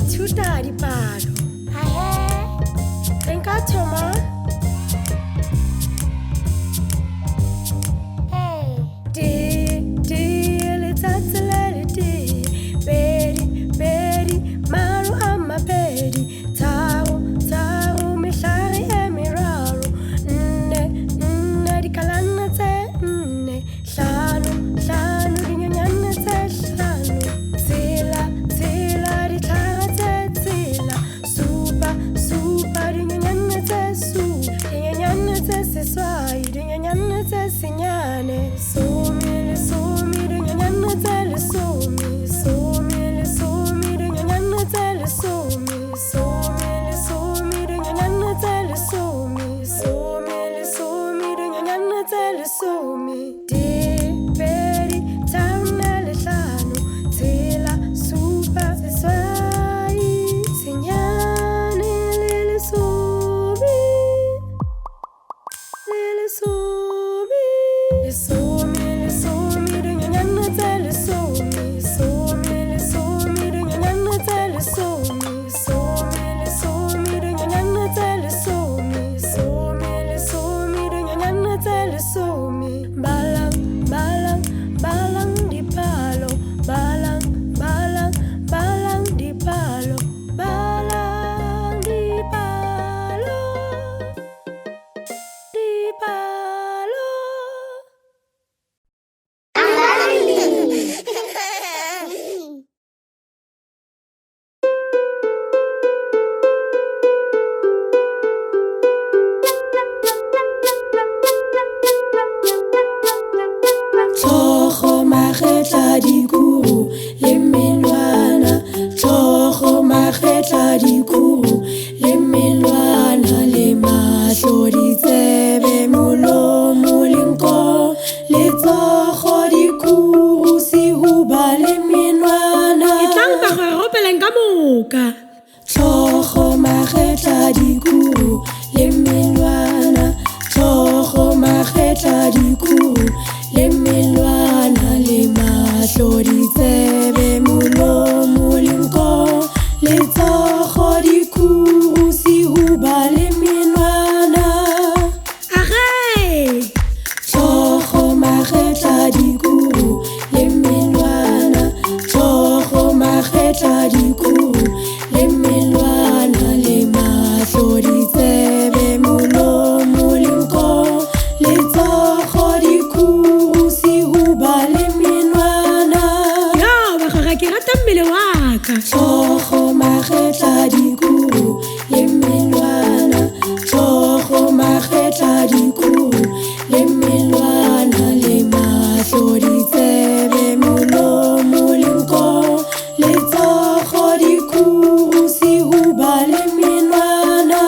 ithuta dipalo. Re nka thoma letsatsi le le tee, pedi, maro a mabedi, tharo, mehlare e meraro, nne, dikalana tse nne, hlano, dinyenyane tse hlano, tshela, ditlhare tse tshela, supa, dinyenyane tse supa, dinyenyane tse seswai, dinyenyane tse senyane, lesome, dinyenyane tse lesome, dinyenyane tse lesome, dinyenyane tse lesome, dinyenyane tse lesome, pedi, tharo le hlano, tshela, supa, seswai, senyane le lesome, dinyenyane tse lesome, dinyenyane tse lesome, dinyenyane tse lesome, dinyenyane tse lesome, balang dipalo, balang dipalo, dipalo. Tlhogo magetla dikuru le melwana, tlhogo magetla dikuru le melwana, le mahlo ditsebe molomo le nko, letsogo dikuru sehuba le menwana. Itlang ba go ropeleng ka moka. Tlhogo magetla dikuru le melwana, tlhogo magetla dikuru le melwana, le mahlo ditsebe molomo le nko, letsogo dikuru sehuba le menwana. Tlhogo magetla dikuru le melwana, tlhogo magetla dikuru le melwana, le mahlo ditsebe molomo le nko, letsogo dikuru sehuba le menwana. Ke rata mmele wa ka. Tlhogo magetla dikuru le melwana, tlhogo magetla dikuru le melwana, le mahlo ditsebe molomo le nko, letsogo dikuru sehuba le menwana,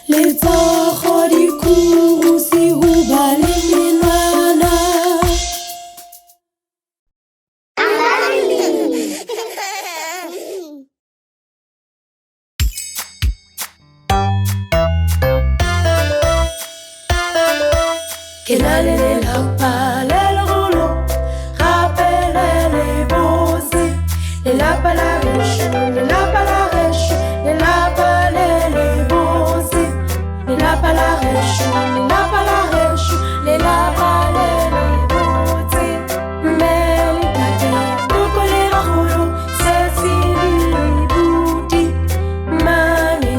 letsogo dikuru sehuba le menwana. Ke na le lelapa le legolo, gape le le botse, lelapa la gešo, lelapa la gešo, lelapa le le botse, lelapa la gešo, lelapa la gešo, lelapa le le botse. Mme le tate, koko le bagolo, sesi le buti, mane,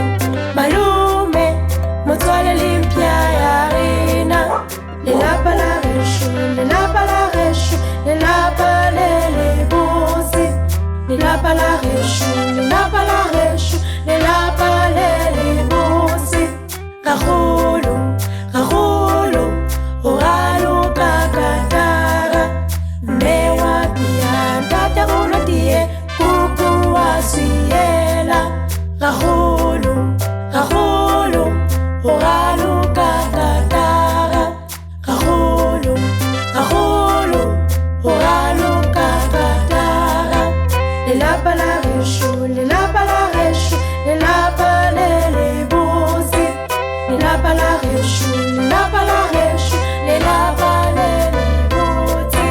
malome, motswale le mpya ya rena. Lelapa la gešo, lelapa la gešo, lelapa le le botse, lelapa la gešo, lelapa la gešo, lelapa le le botse. Gagolo, o raloka katara, mme wa pia ntatagolo tie, kuku wa swiela. Gagolo, o raloka katara, gagolo, o raloka katara. Lelapa la gešo, lelapa la gešo, lelapa le le botse, lelapa la gešo, lelapa la gešo, lelapa le le botse.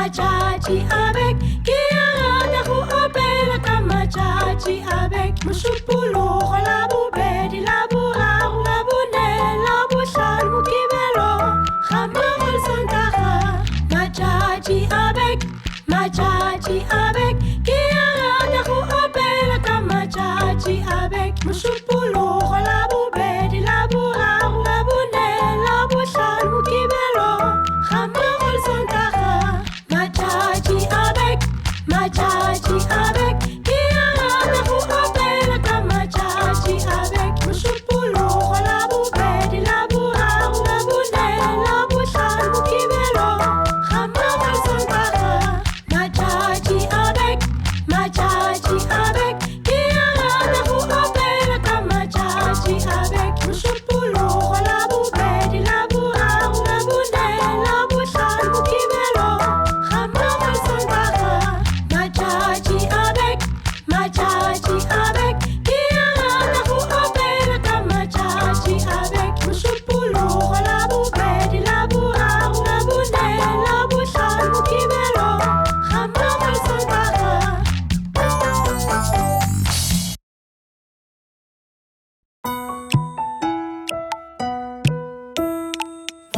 matjatji avec qui arrête ou appelle comme matjatji avec Mouchoupolo, la boubedi, la bourra, la bonne, la bouchal, moukibelo, Khamarol Santaha, matjatji avec qui arrête ou appelle comme matjatji avec Mouchoupolo, la boubedi, la bourra, la bonne, la bouchal, moukibelo, Khamarol Santaha, matjatji avec qui arrête ou appelle comme matjatji avec Mouchoupolo, la boubedi, la bourra, la bonne, la bouchal, moukibelo, Khamarol Santaha, matjatji avec qui arrête ou appelle comme matjatji avec Mouchoupolo, la boubedi, la bourra, la bonne, la bouchal, moukibelo, Khamarol Santaha, matjatji avec qui arrête ou appelle comme matjatji avec Mouchoupolo, la boubedi, la bourra, la bonne, la bouchal, moukibelo, Khamarol Santaha.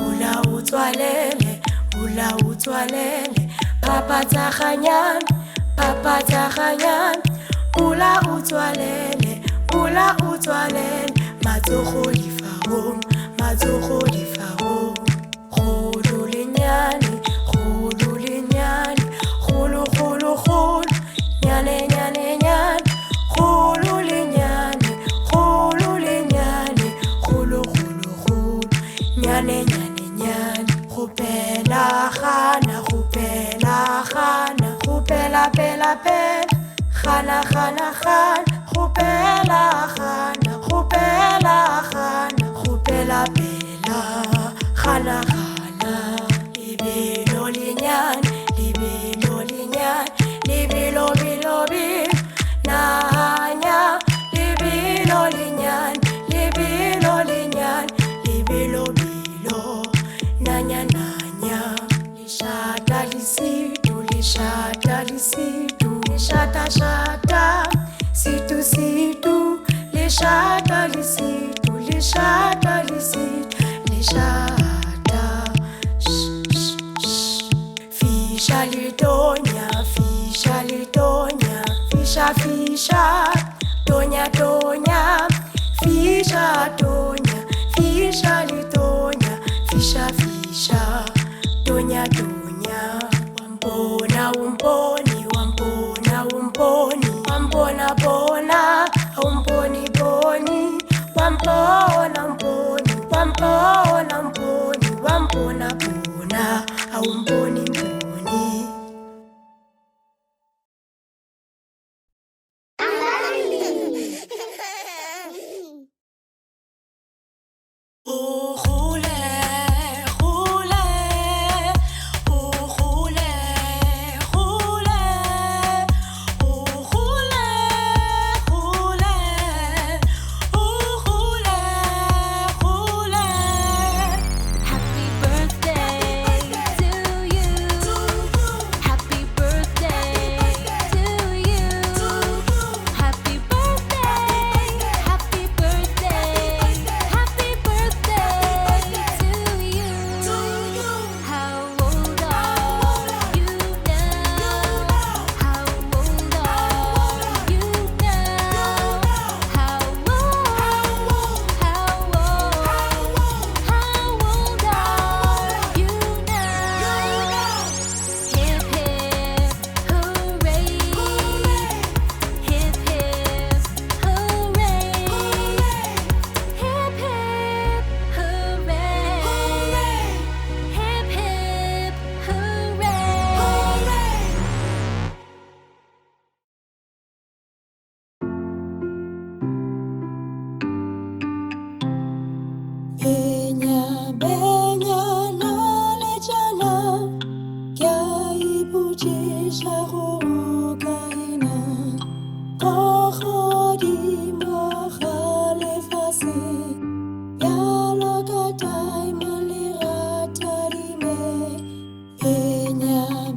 Ula utwalele, papa tahanyan, ula utwalele, matsogo di farong, kholo lenyane, kholo, nyane, kholo lenyane, kholo, nyane, khupela khana, khupela pela, khana, khupela khana, khupela pela, khana, libelo linyane, libelo bilobi, nanya, libelo linyane, libelo bilo, nanya, lishata lisitu, lishata, situ, lishata lisitu, lishata, fisha litonya, fisha, tonya, fisha litonya, fisha, tonya, wampona, umponi, wampona, umponi, wampona, umponi,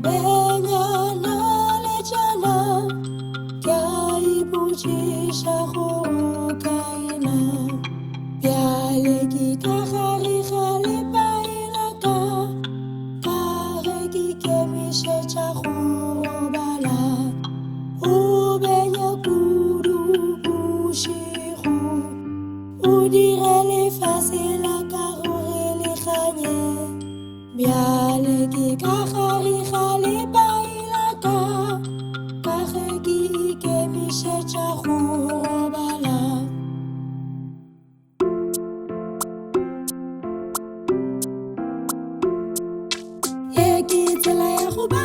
Bella ke ka gale bailaka ka ge ke ikemišetša go robala ke tsela ya go ba